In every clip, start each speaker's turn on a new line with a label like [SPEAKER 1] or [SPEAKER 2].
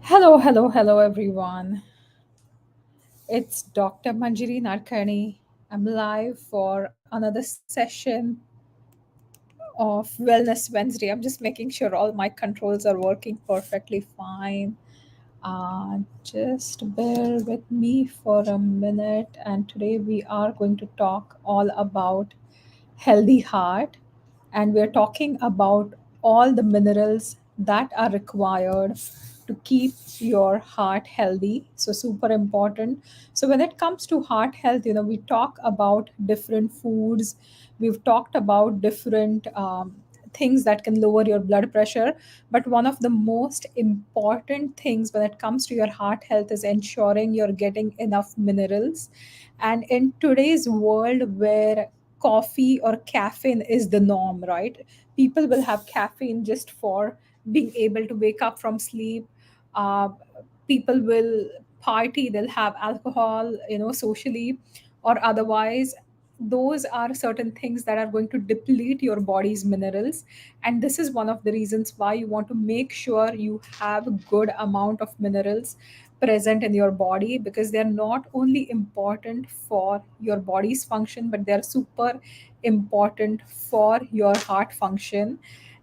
[SPEAKER 1] Hello, hello, hello, everyone. It's Dr. Manjiri Nadkarni. I'm live for another session of Wellness Wednesday. I'm just making sure all my controls are working perfectly fine. Just bear with me for a minute. And today we are going to talk all about healthy heart, and we're talking about all the minerals that are required to keep your heart healthy. So super important. So when it comes to heart health, we talk about different foods. We've talked about different things that can lower your blood pressure, but one of the most important things when it comes to your heart health is ensuring you're getting enough minerals. And in today's world where coffee or caffeine is the norm, right? People will have caffeine just for being able to wake up from sleep. Uh, People will party, they'll have alcohol, socially or otherwise. Those are certain things that are going to deplete your body's minerals, and this is one of the reasons why you want to make sure you have a good amount of minerals present in your body, because they're not only important for your body's function, but they're super important for your heart function.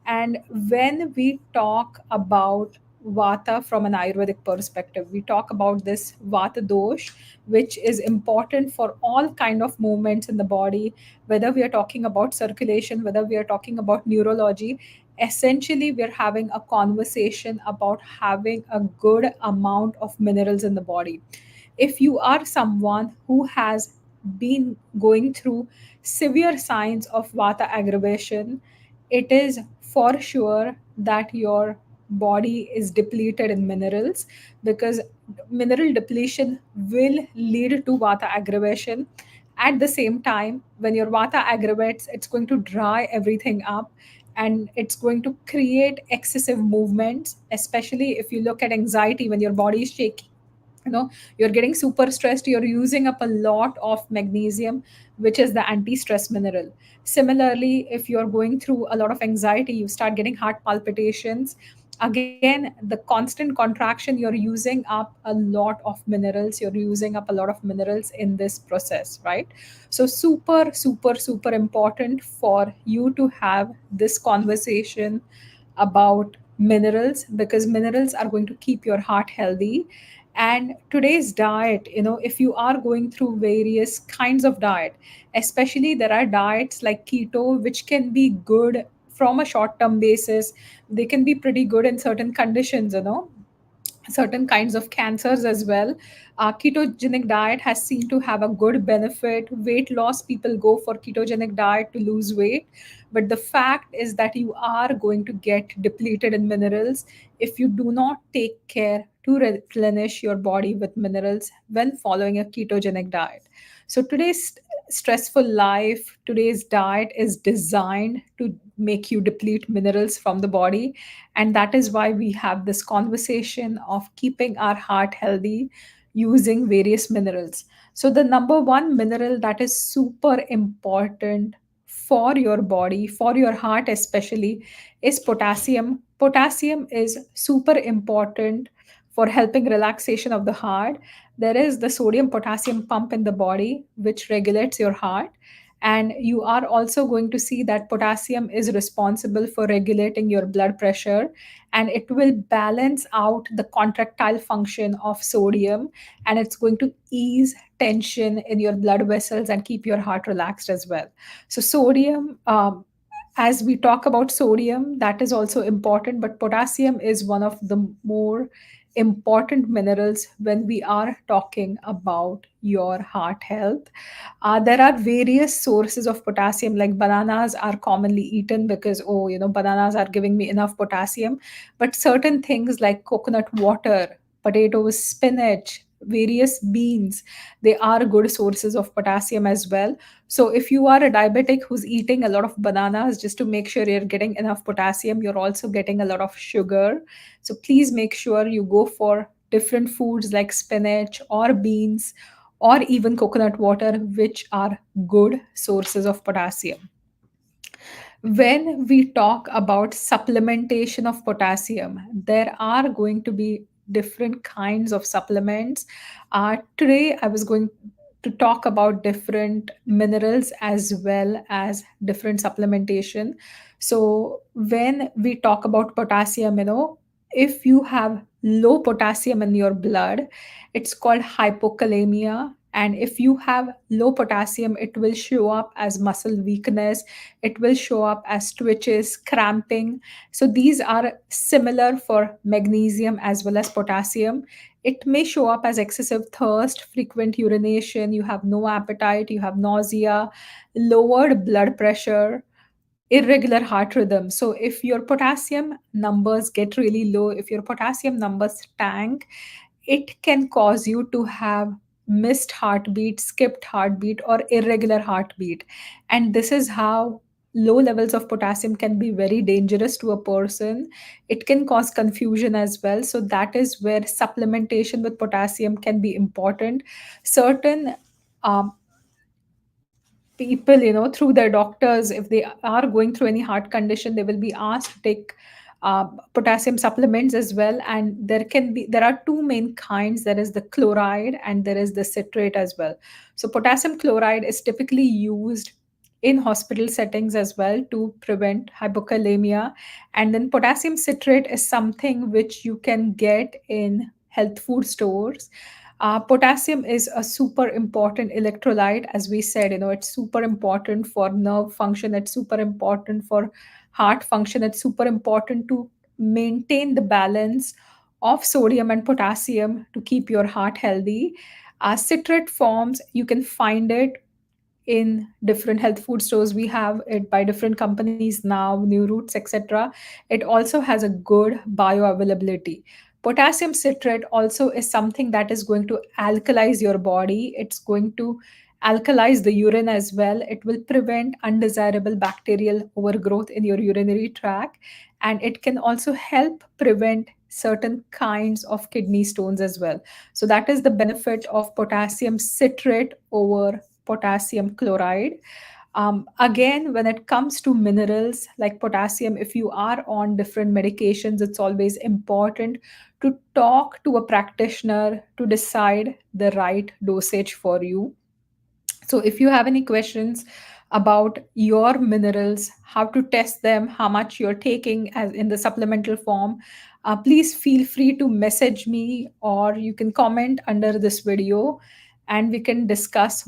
[SPEAKER 1] And when we talk about vata from an Ayurvedic perspective, we talk about this vata dosh, which is important for all kind of movements in the body, whether we are talking about circulation, whether we are talking about neurology. Essentially, we're having a conversation about having a good amount of minerals in the body. If you are someone who has been going through severe signs of vata aggravation, it is for sure that your body is depleted in minerals, because mineral depletion will lead to vata aggravation. At the same time, when your vata aggravates, it's going to dry everything up, and it's going to create excessive movements, especially if you look at anxiety. When your body is shaking, you're getting super stressed, you're using up a lot of magnesium, which is the anti-stress mineral. Similarly, if you're going through a lot of anxiety, you start getting heart palpitations. Again, the constant contraction, you're using up a lot of minerals, you're using up a lot of minerals in this process, right? So super super super important for you to have this conversation about minerals, because minerals are going to keep your heart healthy. And today's diet, if you are going through various kinds of diet, especially there are diets like keto, which can be good from a short term basis. They can be pretty good in certain conditions, certain kinds of cancers as well. Ketogenic diet has seen to have a good benefit. Weight loss, people go for ketogenic diet to lose weight, but the fact is that you are going to get depleted in minerals if you do not take care to replenish your body with minerals when following a ketogenic diet. So today's stressful life, today's diet is designed to make you deplete minerals from the body, and that is why we have this conversation of keeping our heart healthy using various minerals. So, the number one mineral that is super important for your body, for your heart especially, is potassium. Potassium is super important for helping relaxation of the heart. There is the sodium potassium pump in the body, which regulates your heart. And you are also going to see that potassium is responsible for regulating your blood pressure, and it will balance out the contractile function of sodium, and it's going to ease tension in your blood vessels and keep your heart relaxed as well. So sodium, as we talk about sodium, that is also important, but potassium is one of the more important minerals when we are talking about your heart health. There are various sources of potassium, like bananas are commonly eaten because, oh, bananas are giving me enough potassium. But certain things like coconut water, potatoes, spinach, various beans, they are good sources of potassium as well. So if you are a diabetic who's eating a lot of bananas, just to make sure you're getting enough potassium, you're also getting a lot of sugar. So please make sure you go for different foods like spinach or beans or even coconut water, which are good sources of potassium. When we talk about supplementation of potassium, there are going to be different kinds of supplements. Today, I was going to talk about different minerals as well as different supplementation. So, when we talk about potassium, if you have low potassium in your blood, it's called hypokalemia. And if you have low potassium, it will show up as muscle weakness, it will show up as twitches, cramping. So these are similar for magnesium as well as potassium. It may show up as excessive thirst, frequent urination, you have no appetite, you have nausea, lowered blood pressure, irregular heart rhythm. So if your potassium numbers get really low, if your potassium numbers tank, it can cause you to have missed heartbeat, skipped heartbeat, or irregular heartbeat. And this is how low levels of potassium can be very dangerous to a person. It can cause confusion as well. So that is where supplementation with potassium can be important. Certain um, people, through their doctors, if they are going through any heart condition, they will be asked to take potassium supplements as well. And there are two main kinds: there is the chloride and there is the citrate as well. So potassium chloride is typically used in hospital settings as well to prevent hypokalemia. And then potassium citrate is something which you can get in health food stores. Potassium is a super important electrolyte, as we said. It's super important for nerve function. It's super important for heart function. It's super important to maintain the balance of sodium and potassium to keep your heart healthy. Citrate forms, you can find it in different health food stores. We have it by different companies now, New Roots, etc. It also has a good bioavailability. Potassium citrate also is something that is going to alkalize your body. It's going to alkalize the urine as well. It will prevent undesirable bacterial overgrowth in your urinary tract, and it can also help prevent certain kinds of kidney stones as well. So that is the benefit of potassium citrate over potassium chloride. Again, when it comes to minerals like potassium, if you are on different medications, it's always important to talk to a practitioner to decide the right dosage for you. So if you have any questions about your minerals, how to test them, how much you're taking as in the supplemental form, please feel free to message me, or you can comment under this video, and we can discuss.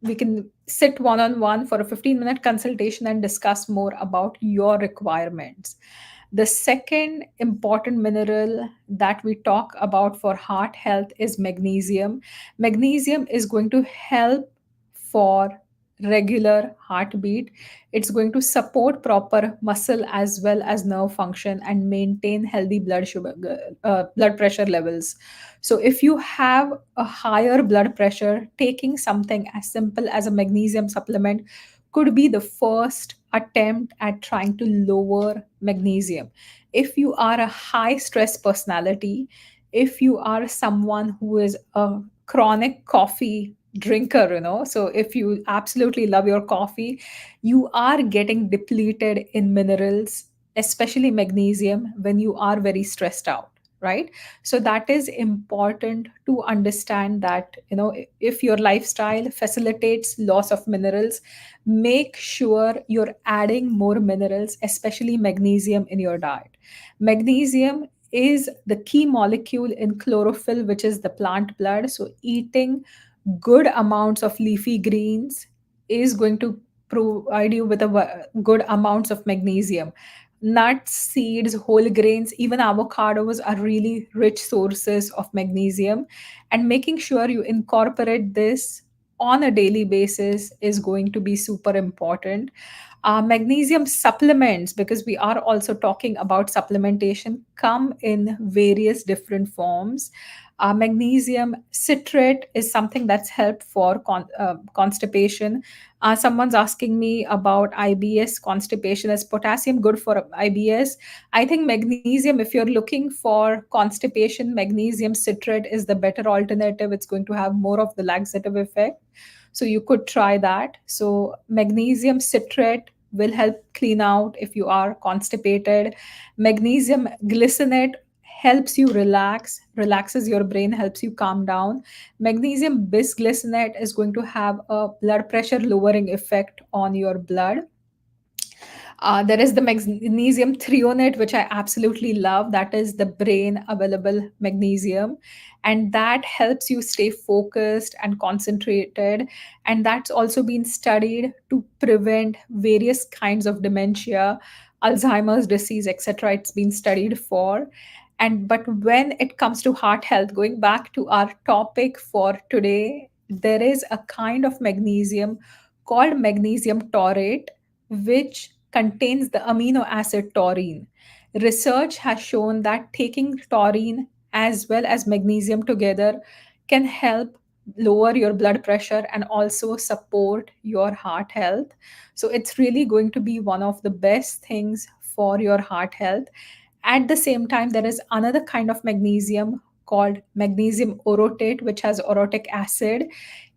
[SPEAKER 1] We can sit one on one for a 15-minute consultation and discuss more about your requirements. The second important mineral that we talk about for heart health is magnesium. Magnesium is going to help for regular heartbeat. It's going to support proper muscle as well as nerve function and maintain healthy blood pressure levels. So if you have a higher blood pressure, taking something as simple as a magnesium supplement could be the first attempt at trying to lower magnesium. If you are a high stress personality, if you are someone who is a chronic coffee drinker, so if you absolutely love your coffee, you are getting depleted in minerals, especially magnesium, when you are very stressed out, right? So that is important to understand that, if your lifestyle facilitates loss of minerals, make sure you're adding more minerals, especially magnesium, in your diet. Magnesium is the key molecule in chlorophyll, which is the plant blood. So eating good amounts of leafy greens is going to provide you with good amounts of magnesium. Nuts, seeds, whole grains, even avocados are really rich sources of magnesium, and making sure you incorporate this on a daily basis is going to be super important. Magnesium supplements, because we are also talking about supplementation, come in various different forms. Magnesium citrate is something that's helped for constipation. Someone's asking me about IBS constipation. Is potassium good for IBS? I think magnesium, if you're looking for constipation, magnesium citrate is the better alternative. It's going to have more of the laxative effect. So you could try that. So magnesium citrate will help clean out if you are constipated. Magnesium glycinate helps you relax, relaxes your brain, helps you calm down. Magnesium bisglycinate is going to have a blood pressure lowering effect on your blood. There is the magnesium threonate, which I absolutely love. That is the brain available magnesium. And that helps you stay focused and concentrated. And that's also been studied to prevent various kinds of dementia, Alzheimer's disease, etc. It's been studied for. And but when it comes to heart health, going back to our topic for today, there is a kind of magnesium called magnesium taurate, which contains the amino acid taurine. Research has shown that taking taurine as well as magnesium together can help lower your blood pressure and also support your heart health. So it's really going to be one of the best things for your heart health. At the same time, there is another kind of magnesium called magnesium orotate, which has orotic acid.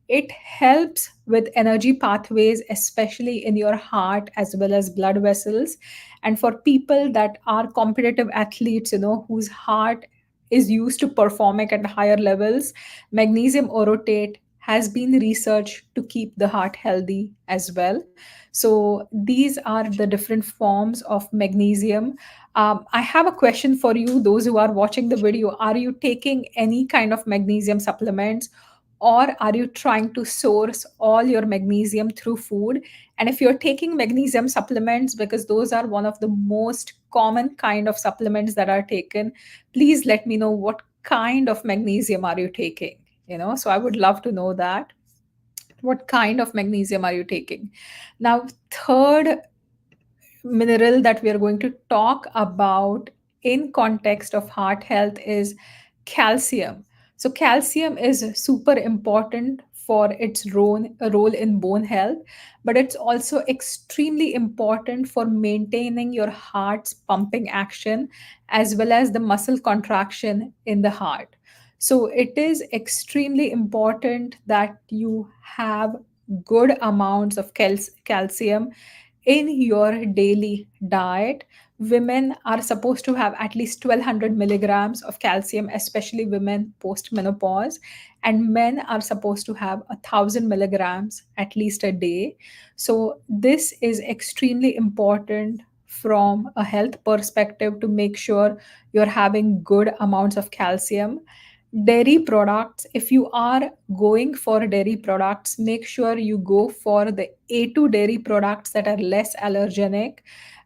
[SPEAKER 1] It helps with energy pathways, especially in your heart as well as blood vessels. And for people that are competitive athletes, whose heart is used to performing at higher levels, magnesium orotate has been researched to keep the heart healthy as well. So these are the different forms of magnesium. I have a question for you, those who are watching the video. Are you taking any kind of magnesium supplements, or are you trying to source all your magnesium through food? And if you're taking magnesium supplements, because those are one of the most common kind of supplements that are taken, please let me know what kind of magnesium are you taking. So I would love to know that. What kind of magnesium are you taking? Now, third mineral that we are going to talk about in context of heart health is calcium. So calcium is super important for its role in bone health, but it's also extremely important for maintaining your heart's pumping action as well as the muscle contraction in the heart. So it is extremely important that you have good amounts of calcium in your daily diet. Women are supposed to have at least 1200 milligrams of calcium, especially women post menopause, and men are supposed to have 1000 milligrams at least a day. So this is extremely important from a health perspective to make sure you're having good amounts of calcium. Dairy products, if you are going for dairy products, make sure you go for the A2 dairy products that are less allergenic,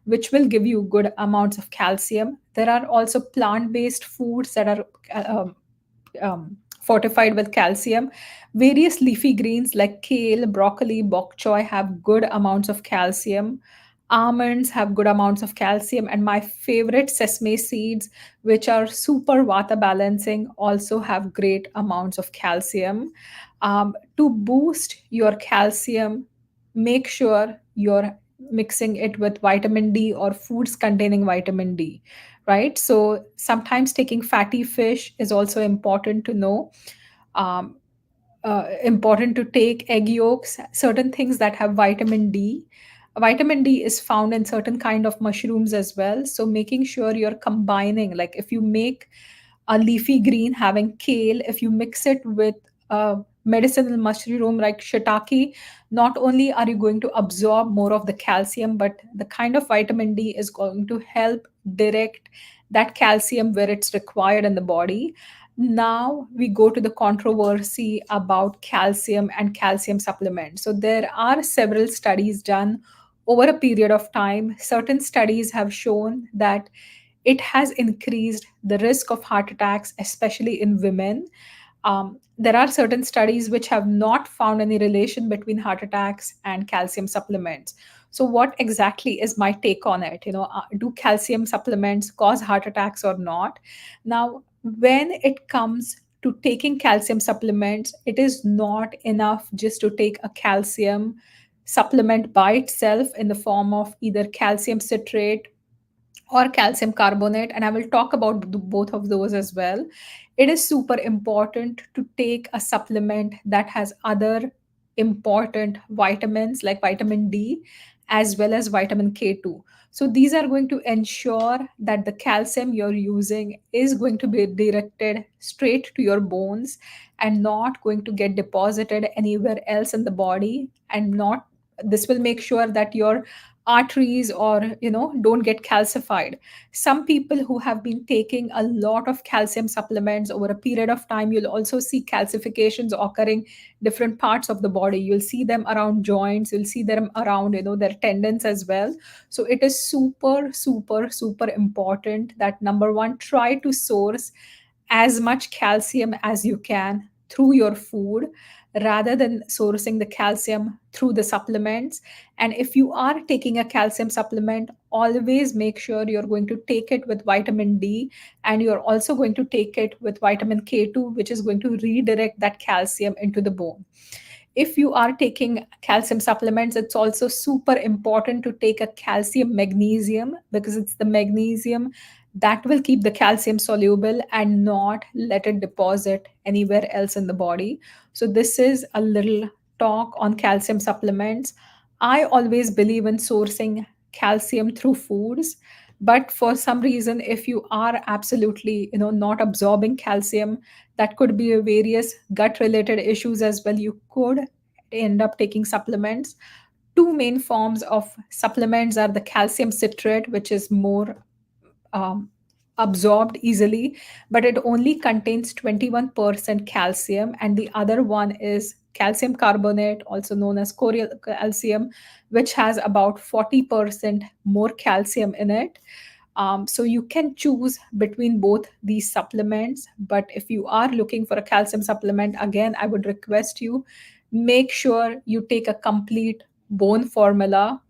[SPEAKER 1] which will give you good amounts of calcium. There are also plant-based foods that are fortified with calcium. Various leafy greens like kale, broccoli, bok choy have good amounts of calcium. Almonds have good amounts of calcium, and my favorite, sesame seeds, which are super vata balancing, also have great amounts of calcium. To boost your calcium, make sure you're mixing it with vitamin D or foods containing vitamin D, right? So sometimes taking fatty fish is also important to know. Um, Important to take egg yolks, certain things that have vitamin D. Vitamin D is found in certain kind of mushrooms as well. So making sure you're combining, like if you make a leafy green having kale, if you mix it with a medicinal mushroom like shiitake, not only are you going to absorb more of the calcium, but the kind of vitamin D is going to help direct that calcium where it's required in the body. Now we go to the controversy about calcium and calcium supplements. So there are several studies done over a period of time. Certain studies have shown that it has increased the risk of heart attacks, especially in women. There are certain studies which have not found any relation between heart attacks and calcium supplements. So, what exactly is my take on it? Do calcium supplements cause heart attacks or not? Now, when it comes to taking calcium supplements, it is not enough just to take a calcium supplement by itself in the form of either calcium citrate or calcium carbonate, and I will talk about both of those as well. It is super important to take a supplement that has other important vitamins like vitamin D as well as vitamin K2. So these are going to ensure that the calcium you're using is going to be directed straight to your bones and not going to get deposited anywhere else in the body, and not, this will make sure that your arteries or don't get calcified. Some people who have been taking a lot of calcium supplements over a period of time, you'll also see calcifications occurring different parts of the body. You'll see them around joints, you'll see them around their tendons as well. So it is super super super important that, number one, try to source as much calcium as you can through your food rather than sourcing the calcium through the supplements. And if you are taking a calcium supplement, always make sure you're going to take it with vitamin D, and you're also going to take it with vitamin K2, which is going to redirect that calcium into the bone. If you are taking calcium supplements, it's also super important to take a calcium magnesium, because it's the magnesium that will keep the calcium soluble and not let it deposit anywhere else in the body. So this is a little talk on calcium supplements. I always believe in sourcing calcium through foods, but for some reason, if you are absolutely not absorbing calcium, that could be various gut related issues as well. You could end up taking supplements. Two main forms of supplements are the calcium citrate, which is more um, absorbed easily, but it only contains 21% calcium. And the other one is calcium carbonate, also known as calcium, which has about 40% more calcium in it. So you can choose between both these supplements. But if you are looking for a calcium supplement, again, I would request you, make sure you take a complete bone formula.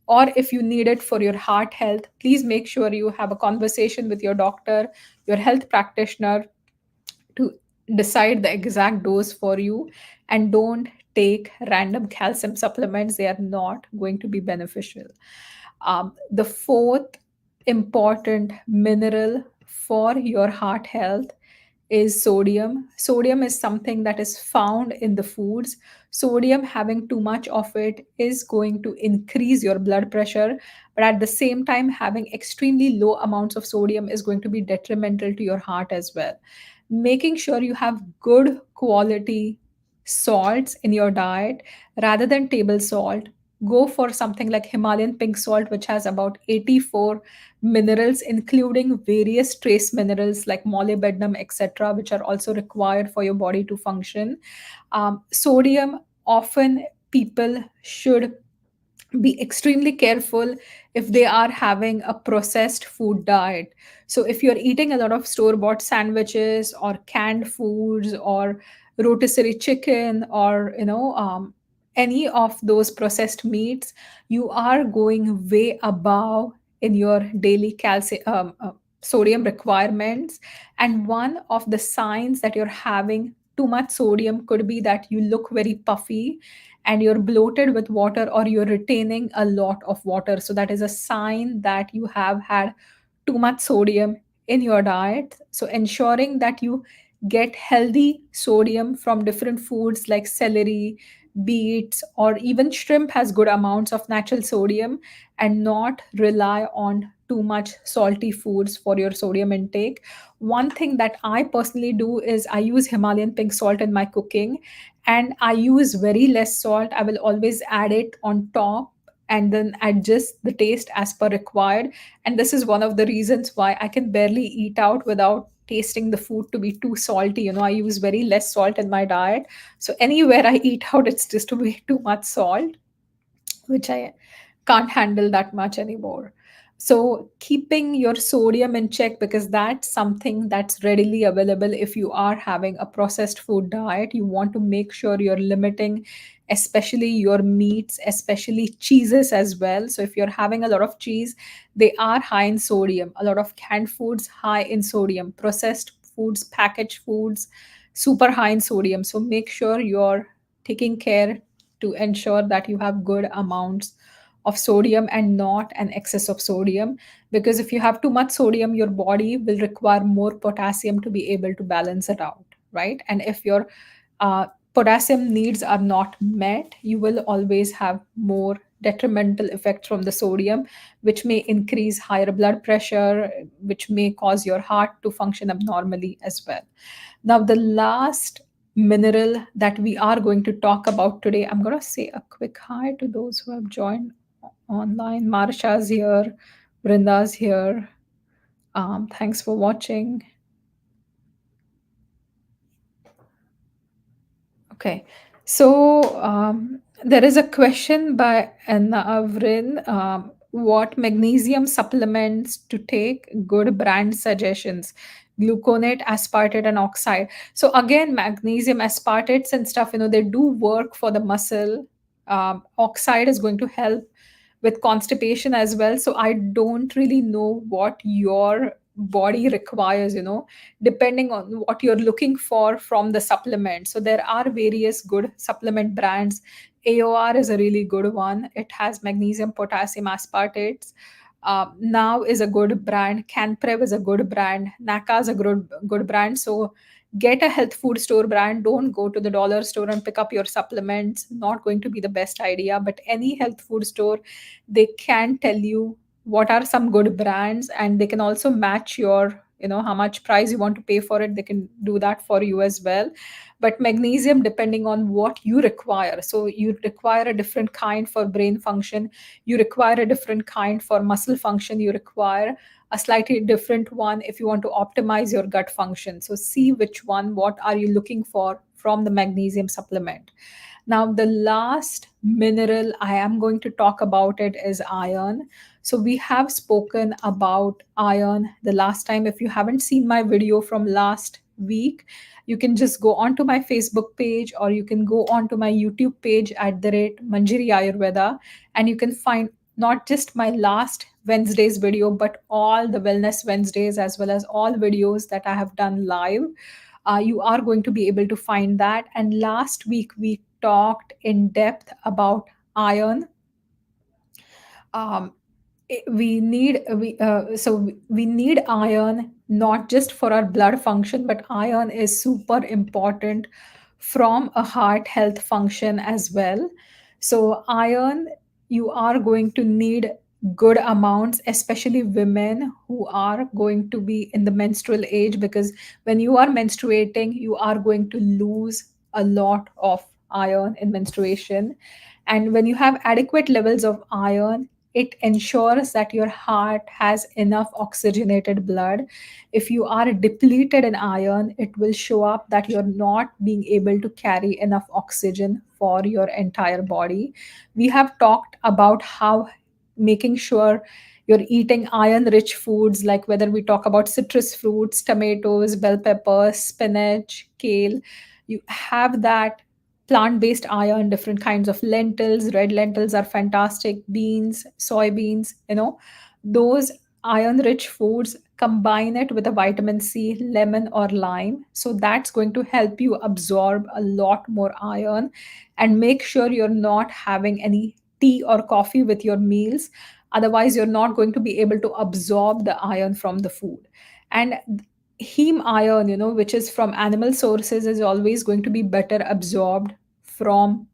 [SPEAKER 1] Or if you need it for your heart health, please make sure you have a conversation with your doctor, your health practitioner, to decide the exact dose for you. And don't take random calcium supplements, they are not going to be beneficial. The fourth important mineral for your heart health is sodium. Sodium is something that is found in the foods. Sodium, having too much of it, is going to increase your blood pressure, but at the same time, having extremely low amounts of sodium is going to be detrimental to your heart as well. Making sure you have good quality salts in your diet rather than table salt. Go for something like Himalayan pink salt, which has about 84 minerals, including various trace minerals like molybdenum, etc., which are also required for your body to function. Sodium, often people should be extremely careful if they are having a processed food diet. So if you're eating a lot of store bought sandwiches or canned foods or rotisserie chicken or any of those processed meats, you are going way above in your daily calcium sodium requirements. And one of the signs that you're having too much sodium could be that you look very puffy and you're bloated with water, or you're retaining a lot of water. So that is a sign that you have had too much sodium in your diet. So ensuring that you get healthy sodium from different foods like celery, beets, or even shrimp has good amounts of natural sodium, and not rely on too much salty foods for your sodium intake. One thing that I personally do is I use Himalayan pink salt in my cooking, and I use very less salt. I will always add it on top and then adjust the taste as per required. And this is one of the reasons why I can barely eat out without tasting the food to be too salty. I use very less salt in my diet. So anywhere I eat out, it's just way too much salt, which I can't handle that much anymore. So, keeping your sodium in check, because that's something that's readily available if you are having a processed food diet. You want to make sure you're limiting, especially your meats, especially cheeses as well. So, if you're having a lot of cheese, they are high in sodium. A lot of canned foods, high in sodium. Processed foods, packaged foods, super high in sodium. So, make sure you're taking care to ensure that you have good amounts of sodium and not an excess of sodium, because if you have too much sodium, your body will require more potassium to be able to balance it out, right? And if your potassium needs are not met, you will always have more detrimental effects from the sodium, which may increase higher blood pressure, which may cause your heart to function abnormally as well. Now, the last mineral that we are going to talk about today, I'm going to say a quick hi to those who have joined online. Marsha's here, Brinda's here. Thanks for watching. Okay, so there is a question by Navrin. What magnesium supplements to take? Good brand suggestions. Gluconate, aspartate, and oxide. So again, magnesium, aspartates, and stuff. They do work for the muscle. Oxide is going to help with constipation as well. So I don't really know what your body requires. Depending on what you're looking for from the supplement. So there are various good supplement brands. AOR is a really good one. It has magnesium, potassium, aspartates. Now is a good brand. Canprev is a good brand. Naka is a good brand. So get a health food store brand. Don't go to the dollar store and pick up your supplements. Not going to be the best idea. But any health food store, they can tell you what are some good brands, and they can also match your how much price you want to pay for it. They can do that for you as well. But magnesium, depending on what you require, so you require a different kind for brain function, you require a different kind for muscle function, you require a slightly different one if you want to optimize your gut function. So see which one, what are you looking for from the magnesium supplement. Now, the last mineral I am going to talk about it is iron. So we have spoken about iron the last time. If you haven't seen my video from last week, you can just go onto my Facebook page, or you can go onto my YouTube page at the rate Manjiri Ayurveda, and you can find not just my last Wednesday's video, but all the Wellness Wednesdays, as well as all videos that I have done live. You are going to be able to find that. And last week we talked in depth about iron. um, we need iron not just for our blood function, but iron is super important from a heart health function as well. So iron, you are going to need good amounts, especially women who are going to be in the menstrual age, because when you are menstruating, you are going to lose a lot of iron in menstruation. And when you have adequate levels of iron, it ensures that your heart has enough oxygenated blood. If you are depleted in iron, it will show up that you're not being able to carry enough oxygen for your entire body. We have talked about how making sure you're eating iron rich foods, like whether we talk about citrus fruits, tomatoes, bell peppers, spinach, kale, you have that plant-based iron, different kinds of lentils. Red lentils are fantastic. Beans, soybeans, those iron-rich foods. Combine it with a vitamin C, lemon or lime. So that's going to help you absorb a lot more iron. And make sure you're not having any tea or coffee with your meals. Otherwise, you're not going to be able to absorb the iron from the food. And heme iron, which is from animal sources, is always going to be better absorbed from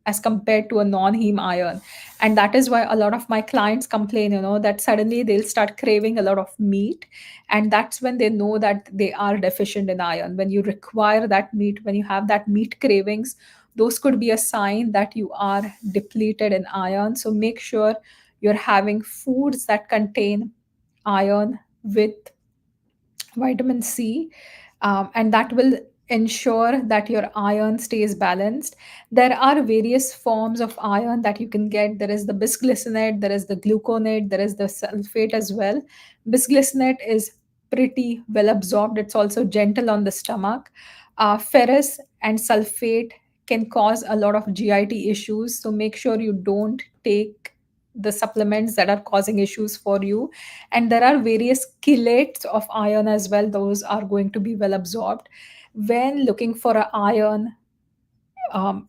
[SPEAKER 1] as compared to a non-heme iron. And that is why a lot of my clients complain, that suddenly they'll start craving a lot of meat. And that's when they know that they are deficient in iron. When you require that meat, when you have that meat cravings, those could be a sign that you are depleted in iron. So make sure you're having foods that contain iron with vitamin C, and that will ensure that your iron stays balanced. There are various forms of iron that you can get. There is the bisglycinate, there is the gluconate, there is the sulfate as well. Bisglycinate is pretty well absorbed, it's also gentle on the stomach. Ferrous and sulfate can cause a lot of GIT issues, so make sure you don't take the supplements that are causing issues for you. And there are various chelates of iron as well, those are going to be well absorbed. When looking for an iron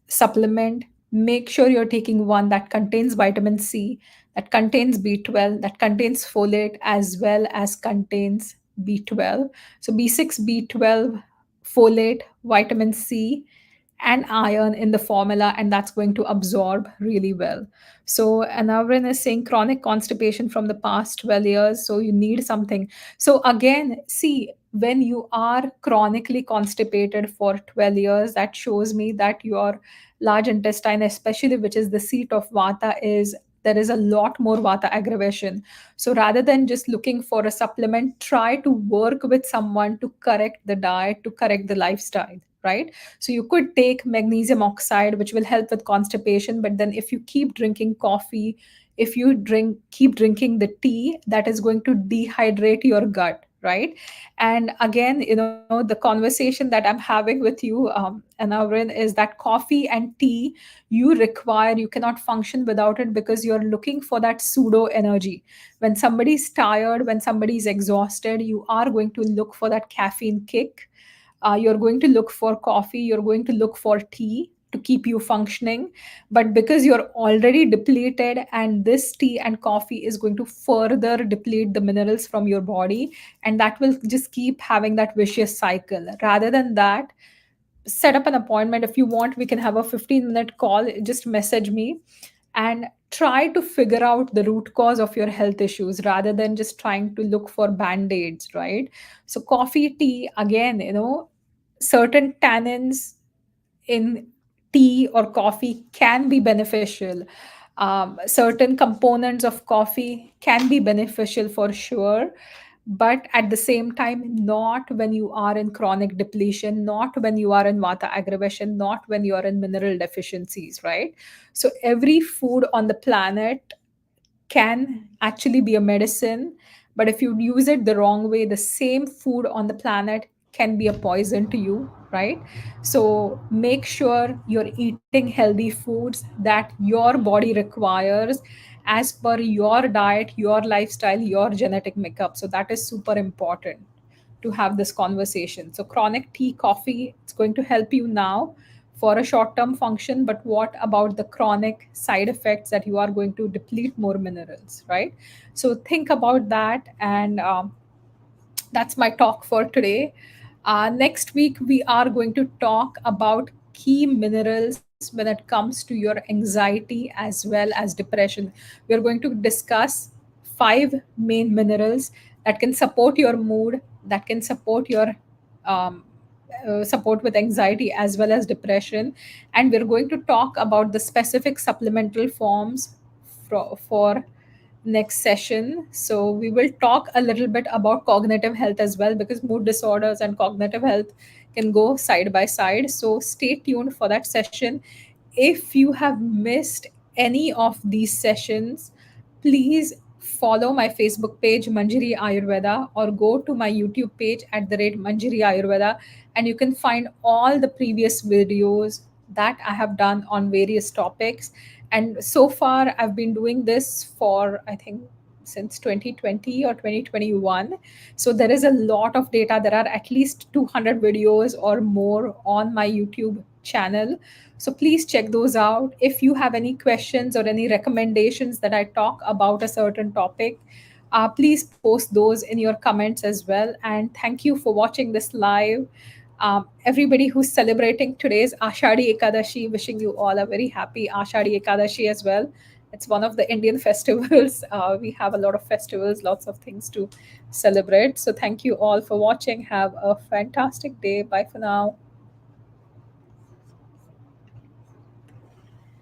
[SPEAKER 1] supplement, make sure you're taking one that contains vitamin C, that contains B12, that contains folate, as well as contains B12. So B6, B12, folate, vitamin C, and iron in the formula, and that's going to absorb really well. So Anavrin is saying chronic constipation from the past 12 years, so you need something. So again, see, when you are chronically constipated for 12 years, that shows me that your large intestine, especially which is the seat of vata, is there is a lot more vata aggravation. So rather than just looking for a supplement, try to work with someone to correct the diet, to correct the lifestyle, right? So you could take magnesium oxide, which will help with constipation. But then if you keep drinking coffee, if you keep drinking the tea, that is going to dehydrate your gut, right? And again, the conversation that I'm having with you, Anavrin, is that coffee and tea, you cannot function without it, because you're looking for that pseudo energy. When somebody's tired, when somebody's exhausted, you are going to look for that caffeine kick. You're going to look for coffee, you're going to look for tea to keep you functioning. But because you're already depleted, and this tea and coffee is going to further deplete the minerals from your body, and that will just keep having that vicious cycle. Rather than that, set up an appointment. If you want, we can have a 15-minute call. Just message me and try to figure out the root cause of your health issues, rather than just trying to look for band-aids, right? So coffee, tea, again, certain tannins in tea or coffee can be beneficial. Certain components of coffee can be beneficial for sure, but at the same time, not when you are in chronic depletion, not when you are in vata aggravation, not when you are in mineral deficiencies, right? So every food on the planet can actually be a medicine, but if you use it the wrong way, the same food on the planet can be a poison to you, right? So make sure you're eating healthy foods that your body requires, as per your diet, your lifestyle, your genetic makeup. So that is super important to have this conversation. So chronic tea, coffee, it's going to help you now for a short term function, but what about the chronic side effects, that you are going to deplete more minerals, right? So think about that. And that's my talk for today. Next week, we are going to talk about key minerals when it comes to your anxiety as well as depression. We are going to discuss five main minerals that can support your mood, that can support your um, support with anxiety as well as depression. And we're going to talk about the specific supplemental forms for next session. So we will talk a little bit about cognitive health as well, because mood disorders and cognitive health can go side by side. So stay tuned for that session. If you have missed any of these sessions, please follow my Facebook page, Manjiri Ayurveda, or go to my YouTube page at the rate Manjiri Ayurveda, and you can find all the previous videos that I have done on various topics. And so far, I've been doing this for, I think, since 2020 or 2021. So there is a lot of data. There are at least 200 videos or more on my YouTube channel. So please check those out. If you have any questions or any recommendations that I talk about a certain topic, please post those in your comments as well. And thank you for watching this live. Everybody who's celebrating today's Ashadi Ekadashi, wishing you all a very happy Ashadi Ekadashi as well. It's one of the Indian festivals. We have a lot of festivals, lots of things to celebrate. So thank you all for watching. Have a fantastic day. Bye for now.